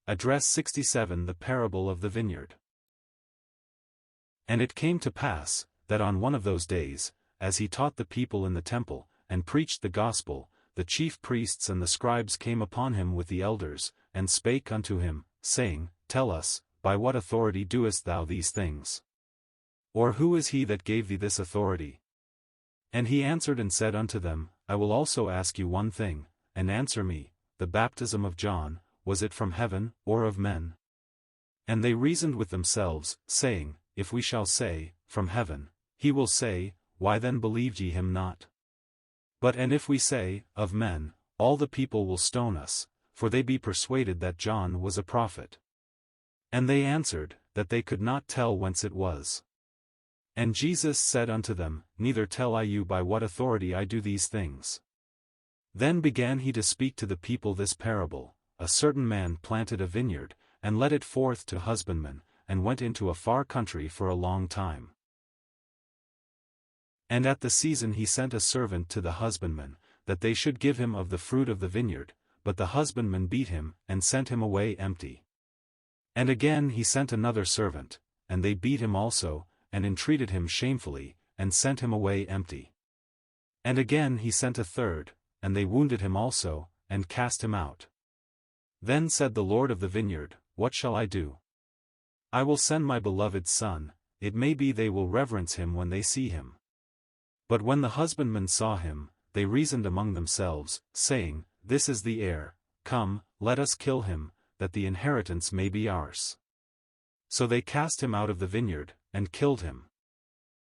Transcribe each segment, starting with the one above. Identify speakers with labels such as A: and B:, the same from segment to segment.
A: Address 67. The Parable of the Vineyard. And it came to pass, that on one of those days, as he taught the people in the temple, and preached the gospel, the chief priests and the scribes came upon him with the elders, and spake unto him, saying, Tell us, by what authority doest thou these things? Or who is he that gave thee this authority? And he answered and said unto them, I will also ask you one thing, and answer me, the baptism of John, was it from heaven, or of men? And they reasoned with themselves, saying, If we shall say, From heaven, he will say, Why then believed ye him not? But and if we say, Of men, all the people will stone us, for they be persuaded that John was a prophet. And they answered, that they could not tell whence it was. And Jesus said unto them, Neither tell I you by what authority I do these things. Then began he to speak to the people this parable. A certain man planted a vineyard, and led it forth to husbandmen, and went into a far country for a long time. And at the season he sent a servant to the husbandmen, that they should give him of the fruit of the vineyard, but the husbandmen beat him, and sent him away empty. And again he sent another servant, and they beat him also, and entreated him shamefully, and sent him away empty. And again he sent a third, and they wounded him also, and cast him out. Then said the Lord of the vineyard, What shall I do? I will send my beloved son, it may be they will reverence him when they see him. But when the husbandmen saw him, they reasoned among themselves, saying, This is the heir, come, let us kill him, that the inheritance may be ours. So they cast him out of the vineyard, and killed him.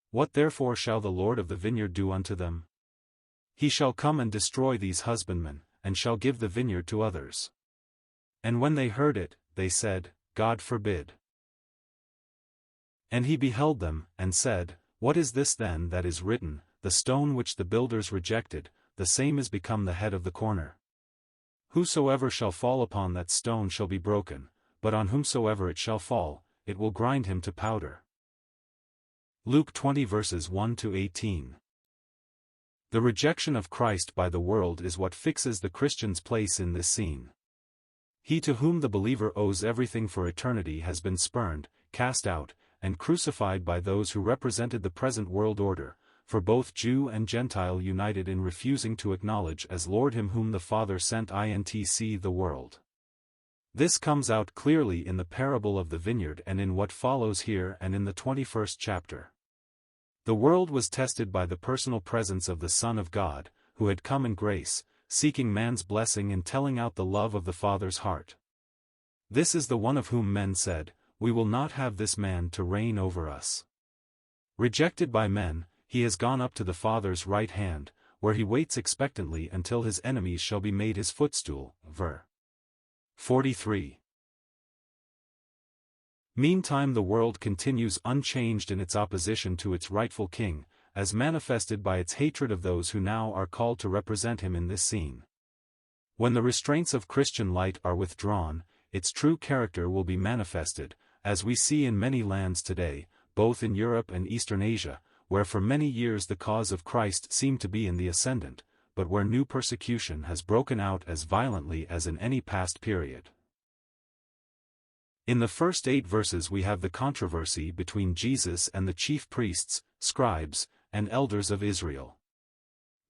A: What therefore shall the Lord of the vineyard do unto them? He shall come and destroy these husbandmen, and shall give the vineyard to others. And when they heard it, they said, God forbid. And he beheld them, and said, What is this then that is written, The stone which the builders rejected, the same is become the head of the corner? Whosoever shall fall upon that stone shall be broken, but on whomsoever it shall fall, it will grind him to powder. Luke 20 verses 1-18. The rejection of Christ by the world is what fixes the Christian's place in this scene. He to whom the believer owes everything for eternity has been spurned, cast out, and crucified by those who represented the present world order, for both Jew and Gentile united in refusing to acknowledge as Lord him whom the Father sent into the world. This comes out clearly in the parable of the vineyard and in what follows here and in the 21st chapter. The world was tested by the personal presence of the Son of God, who had come in grace, seeking man's blessing and telling out the love of the Father's heart. This is the one of whom men said, We will not have this man to reign over us. Rejected by men, he has gone up to the Father's right hand, where he waits expectantly until his enemies shall be made his footstool. Ver. 43. Meantime the world continues unchanged in its opposition to its rightful king, as manifested by its hatred of those who now are called to represent him in this scene. When the restraints of Christian light are withdrawn, its true character will be manifested, as we see in many lands today, both in Europe and Eastern Asia, where for many years the cause of Christ seemed to be in the ascendant, but where new persecution has broken out as violently as in any past period. In the first 8 verses we have the controversy between Jesus and the chief priests, scribes, and elders of Israel.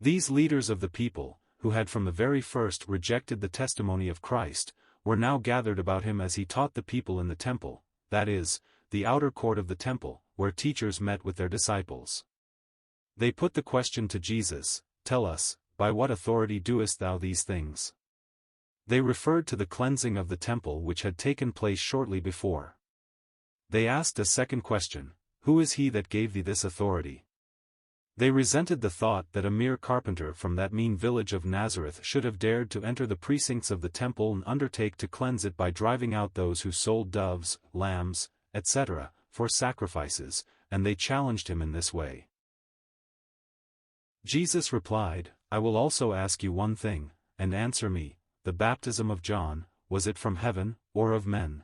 A: These leaders of the people, who had from the very first rejected the testimony of Christ, were now gathered about him as he taught the people in the temple, that is, the outer court of the temple, where teachers met with their disciples. They put the question to Jesus, Tell us, by what authority doest thou these things? They referred to the cleansing of the temple which had taken place shortly before. They asked a second question, Who is he that gave thee this authority? They resented the thought that a mere carpenter from that mean village of Nazareth should have dared to enter the precincts of the temple and undertake to cleanse it by driving out those who sold doves, lambs, etc., for sacrifices, and they challenged him in this way. Jesus replied, I will also ask you one thing, and answer me, the baptism of John, was it from heaven, or of men?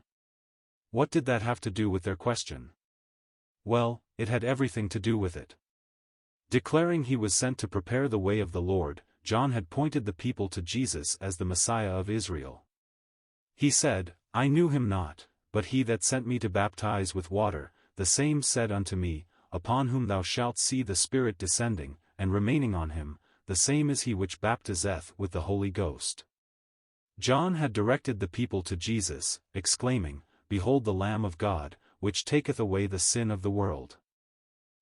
A: What did that have to do with their question? Well, it had everything to do with it. Declaring he was sent to prepare the way of the Lord, John had pointed the people to Jesus as the Messiah of Israel. He said, I knew him not, but he that sent me to baptize with water, the same said unto me, Upon whom thou shalt see the Spirit descending, and remaining on him, the same is he which baptizeth with the Holy Ghost. John had directed the people to Jesus, exclaiming, Behold the Lamb of God, which taketh away the sin of the world.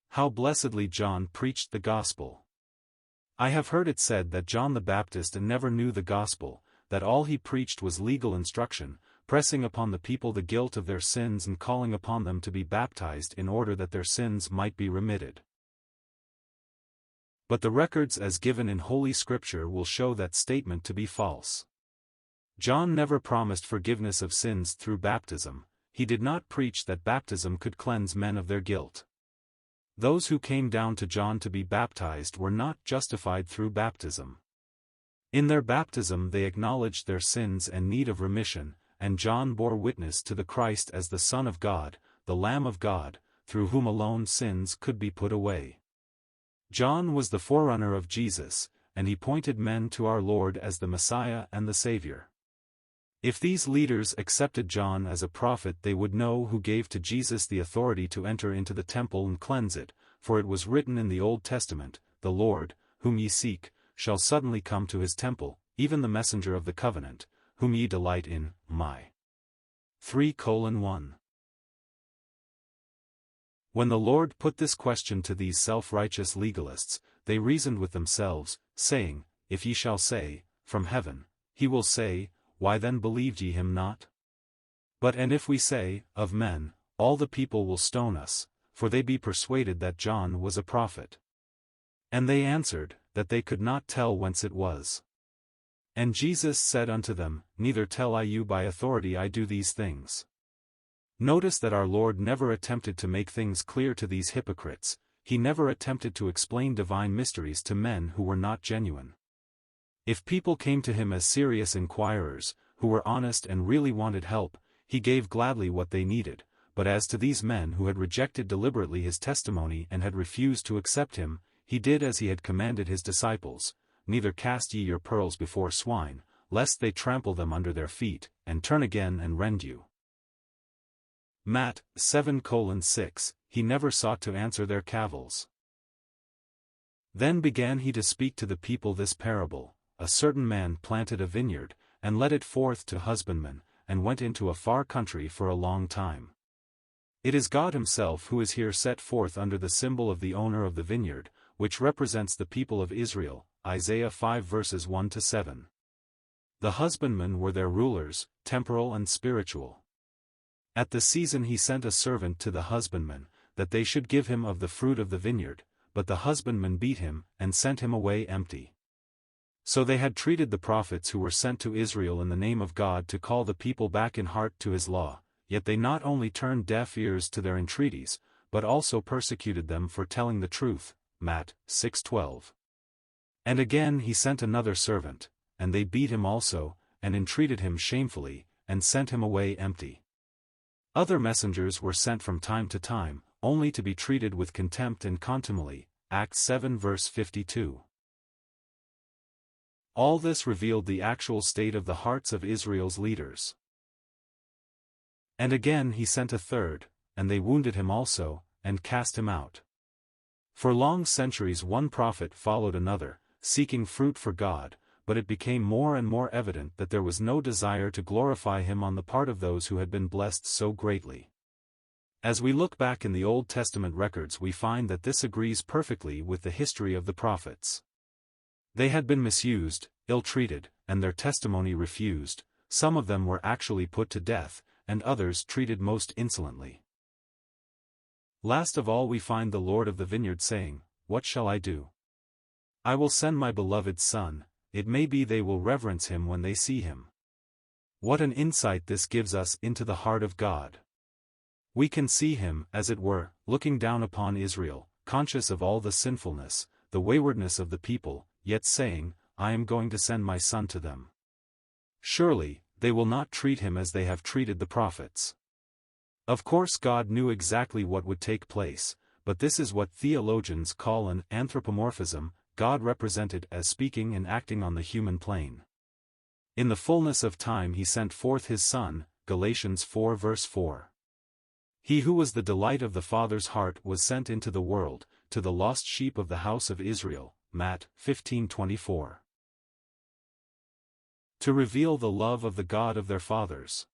A: How blessedly John preached the gospel! I have heard it said that John the Baptist never knew the gospel, that all he preached was legal instruction, pressing upon the people the guilt of their sins and calling upon them to be baptized in order that their sins might be remitted. But the records as given in Holy Scripture will show that statement to be false. John never promised forgiveness of sins through baptism. He did not preach that baptism could cleanse men of their guilt. Those who came down to John to be baptized were not justified through baptism. In their baptism they acknowledged their sins and need of remission, and John bore witness to the Christ as the Son of God, the Lamb of God, through whom alone sins could be put away. John was the forerunner of Jesus, and he pointed men to our Lord as the Messiah and the Savior. If these leaders accepted John as a prophet, they would know who gave to Jesus the authority to enter into the temple and cleanse it, for it was written in the Old Testament, The Lord, whom ye seek, shall suddenly come to his temple, even the messenger of the covenant, whom ye delight in, my 3:1. When the Lord put this question to these self-righteous legalists, they reasoned with themselves, saying, If ye shall say, From heaven, he will say, Why then believed ye him not? But and if we say, Of men, all the people will stone us, for they be persuaded that John was a prophet. And they answered, that they could not tell whence it was. And Jesus said unto them, Neither tell I you by authority I do these things. Notice that our Lord never attempted to make things clear to these hypocrites. He never attempted to explain divine mysteries to men who were not genuine. If people came to him as serious inquirers, who were honest and really wanted help, he gave gladly what they needed, but as to these men who had rejected deliberately his testimony and had refused to accept him, he did as he had commanded his disciples, Neither cast ye your pearls before swine, lest they trample them under their feet, and turn again and rend you. Matt. 7:6, he never sought to answer their cavils. Then began he to speak to the people this parable, A certain man planted a vineyard, and led it forth to husbandmen, and went into a far country for a long time. It is God himself who is here set forth under the symbol of the owner of the vineyard, which represents the people of Israel, Isaiah 5:1-7. The husbandmen were their rulers, temporal and spiritual. At the season he sent a servant to the husbandmen, that they should give him of the fruit of the vineyard, but the husbandmen beat him, and sent him away empty. So they had treated the prophets who were sent to Israel in the name of God to call the people back in heart to his law, yet they not only turned deaf ears to their entreaties, but also persecuted them for telling the truth, Matt. 6:12. And again he sent another servant, and they beat him also, and entreated him shamefully, and sent him away empty. Other messengers were sent from time to time, only to be treated with contempt and contumely, Acts 7:52. All this revealed the actual state of the hearts of Israel's leaders. And again he sent a third, and they wounded him also, and cast him out. For long centuries one prophet followed another, seeking fruit for God, but it became more and more evident that there was no desire to glorify him on the part of those who had been blessed so greatly. As we look back in the Old Testament records, we find that this agrees perfectly with the history of the prophets. They had been misused, ill-treated, and their testimony refused. Some of them were actually put to death, and others treated most insolently. Last of all we find the Lord of the vineyard saying, What shall I do? I will send my beloved Son, it may be they will reverence him when they see him. What an insight this gives us into the heart of God. We can see him, as it were, looking down upon Israel, conscious of all the sinfulness, the waywardness of the people, yet saying, I am going to send my Son to them. Surely, they will not treat him as they have treated the prophets. Of course God knew exactly what would take place, but this is what theologians call an anthropomorphism, God represented as speaking and acting on the human plane. In the fullness of time he sent forth his Son, Galatians 4 verse 4. He who was the delight of the Father's heart was sent into the world, to the lost sheep of the house of Israel, Matt 15:24. To reveal the love of the God of their fathers.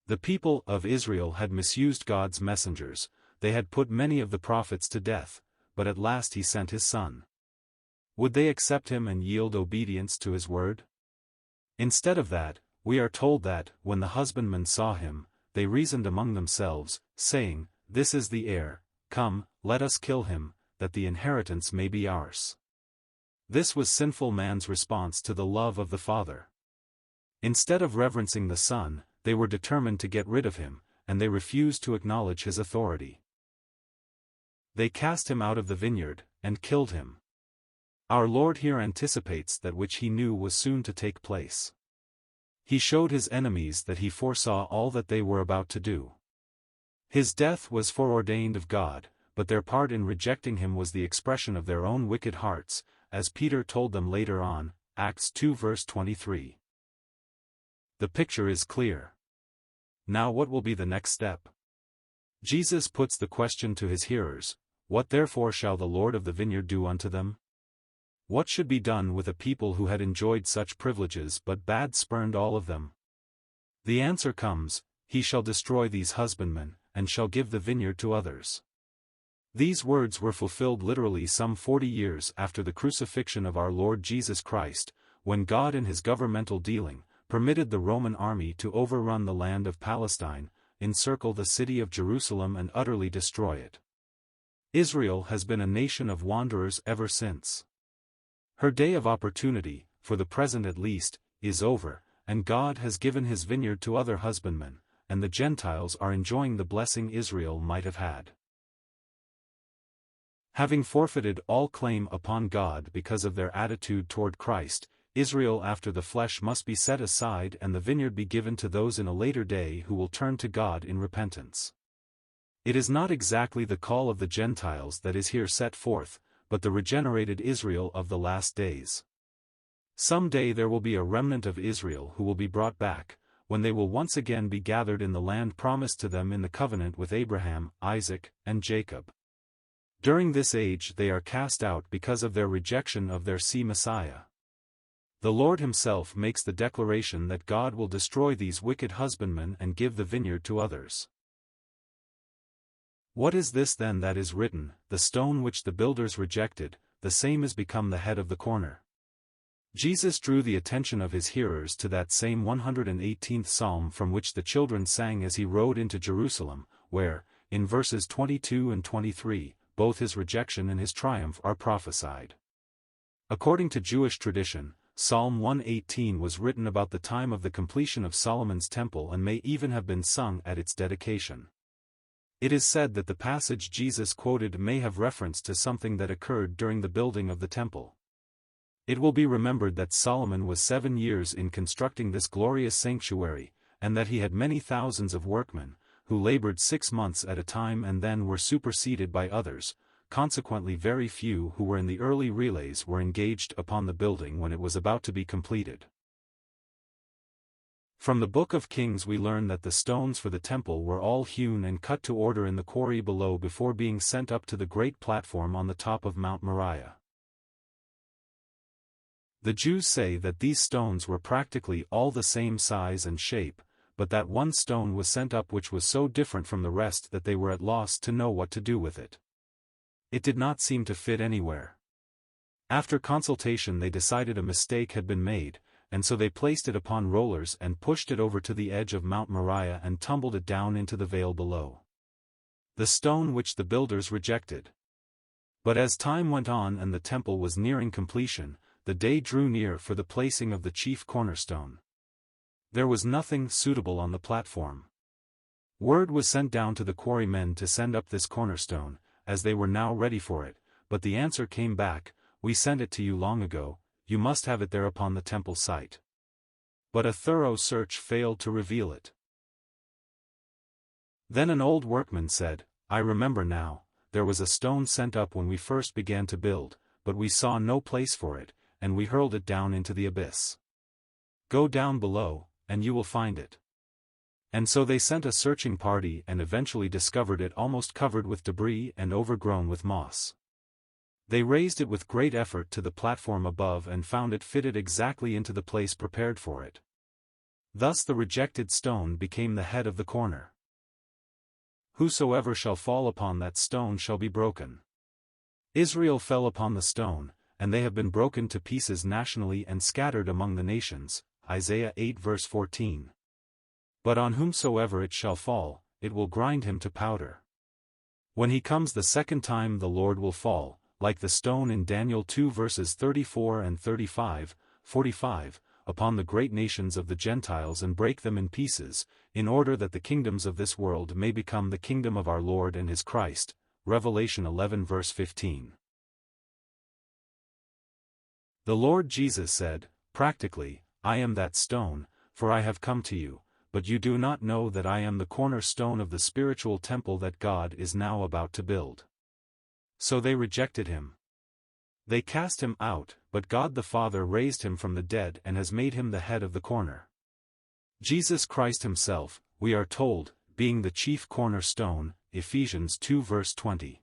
A: The people of Israel had misused God's messengers, they had put many of the prophets to death, but at last he sent his Son. Would they accept him and yield obedience to his word? Instead of that, we are told that, when the husbandmen saw him, they reasoned among themselves, saying, "This is the heir, come, let us kill him, that the inheritance may be ours." This was sinful man's response to the love of the Father. Instead of reverencing the Son, they were determined to get rid of him, and they refused to acknowledge his authority. They cast him out of the vineyard, and killed him. Our Lord here anticipates that which he knew was soon to take place. He showed his enemies that he foresaw all that they were about to do. His death was foreordained of God, but their part in rejecting him was the expression of their own wicked hearts, as Peter told them later on, Acts 2 verse 23. The picture is clear. Now what will be the next step? Jesus puts the question to his hearers, "What therefore shall the Lord of the vineyard do unto them?" What should be done with a people who had enjoyed such privileges but bad spurned all of them? The answer comes, "He shall destroy these husbandmen, and shall give the vineyard to others." These words were fulfilled literally some 40 years after the crucifixion of our Lord Jesus Christ, when God in his governmental dealing, permitted the Roman army to overrun the land of Palestine, encircle the city of Jerusalem and utterly destroy it. Israel has been a nation of wanderers ever since. Her day of opportunity, for the present at least, is over, and God has given his vineyard to other husbandmen, and the Gentiles are enjoying the blessing Israel might have had. Having forfeited all claim upon God because of their attitude toward Christ, Israel after the flesh must be set aside and the vineyard be given to those in a later day who will turn to God in repentance. It is not exactly the call of the Gentiles that is here set forth, but the regenerated Israel of the last days. Some day there will be a remnant of Israel who will be brought back, when they will once again be gathered in the land promised to them in the covenant with Abraham, Isaac, and Jacob. During this age they are cast out because of their rejection of their Messiah. The Lord himself makes the declaration that God will destroy these wicked husbandmen and give the vineyard to others. What is this then that is written, "The stone which the builders rejected, the same is become the head of the corner"? Jesus drew the attention of his hearers to that same 118th Psalm from which the children sang as he rode into Jerusalem, where, in verses 22 and 23, both his rejection and his triumph are prophesied. According to Jewish tradition, Psalm 118 was written about the time of the completion of Solomon's temple and may even have been sung at its dedication. It is said that the passage Jesus quoted may have reference to something that occurred during the building of the temple. It will be remembered that Solomon was 7 years in constructing this glorious sanctuary, and that he had many thousands of workmen, who labored 6 months at a time and then were superseded by others. Consequently very few who were in the early relays were engaged upon the building when it was about to be completed. From the Book of Kings we learn that the stones for the temple were all hewn and cut to order in the quarry below before being sent up to the great platform on the top of Mount Moriah. The Jews say that these stones were practically all the same size and shape, but that one stone was sent up which was so different from the rest that they were at loss to know what to do with it. It did not seem to fit anywhere. After consultation they decided a mistake had been made, and so they placed it upon rollers and pushed it over to the edge of Mount Moriah and tumbled it down into the vale below. The stone which the builders rejected. But as time went on and the temple was nearing completion, the day drew near for the placing of the chief cornerstone. There was nothing suitable on the platform. Word was sent down to the quarrymen to send up this cornerstone, as they were now ready for it, but the answer came back, "We sent it to you long ago, you must have it there upon the temple site." But a thorough search failed to reveal it. Then an old workman said, "I remember now, there was a stone sent up when we first began to build, but we saw no place for it, and we hurled it down into the abyss. Go down below, and you will find it." And so they sent a searching party and eventually discovered it almost covered with debris and overgrown with moss. They raised it with great effort to the platform above and found it fitted exactly into the place prepared for it. Thus the rejected stone became the head of the corner. Whosoever shall fall upon that stone shall be broken. Israel fell upon the stone, and they have been broken to pieces nationally and scattered among the nations. Isaiah 8 verse 14. But on whomsoever it shall fall, it will grind him to powder. When he comes the second time the Lord will fall, like the stone in Daniel 2 verses 34 and 35, 45, upon the great nations of the Gentiles and break them in pieces, in order that the kingdoms of this world may become the kingdom of our Lord and his Christ. Revelation 11 verse 15. The Lord Jesus said, practically, I am that stone, for I have come to you, but you do not know that I am the cornerstone of the spiritual temple that God is now about to build. So they rejected him. They cast him out, but God the Father raised him from the dead and has made him the head of the corner. Jesus Christ himself, we are told, being the chief cornerstone, Ephesians 2 verse 20.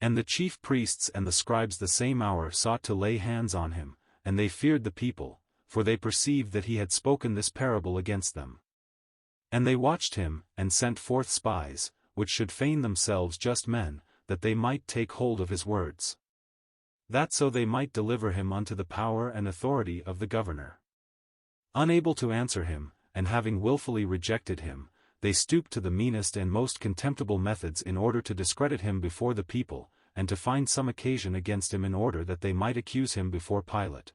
A: And the chief priests and the scribes the same hour sought to lay hands on him, and they feared the people, for they perceived that he had spoken this parable against them. And they watched him, and sent forth spies, which should feign themselves just men, that they might take hold of his words. That so they might deliver him unto the power and authority of the governor. Unable to answer him, and having willfully rejected him, they stooped to the meanest and most contemptible methods in order to discredit him before the people, and to find some occasion against him in order that they might accuse him before Pilate.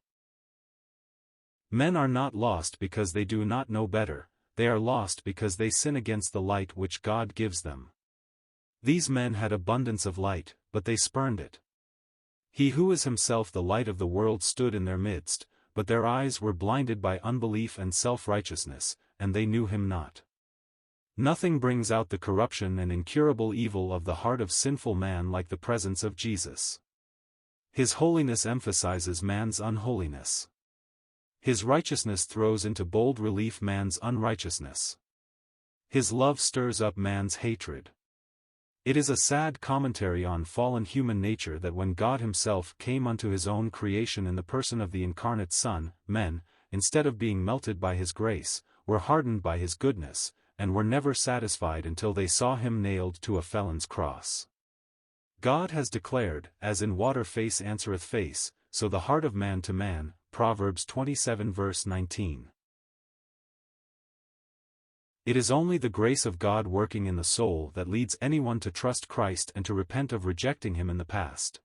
A: Men are not lost because they do not know better, they are lost because they sin against the light which God gives them. These men had abundance of light, but they spurned it. He who is himself the light of the world stood in their midst, but their eyes were blinded by unbelief and self-righteousness, and they knew him not. Nothing brings out the corruption and incurable evil of the heart of sinful man like the presence of Jesus. His holiness emphasizes man's unholiness. His righteousness throws into bold relief man's unrighteousness. His love stirs up man's hatred. It is a sad commentary on fallen human nature that when God himself came unto his own creation in the person of the incarnate Son, men, instead of being melted by his grace, were hardened by his goodness, and were never satisfied until they saw him nailed to a felon's cross. God has declared, as in water face answereth face, so the heart of man to man, Proverbs 27 verse 19. It is only the grace of God working in the soul that leads anyone to trust Christ and to repent of rejecting him in the past.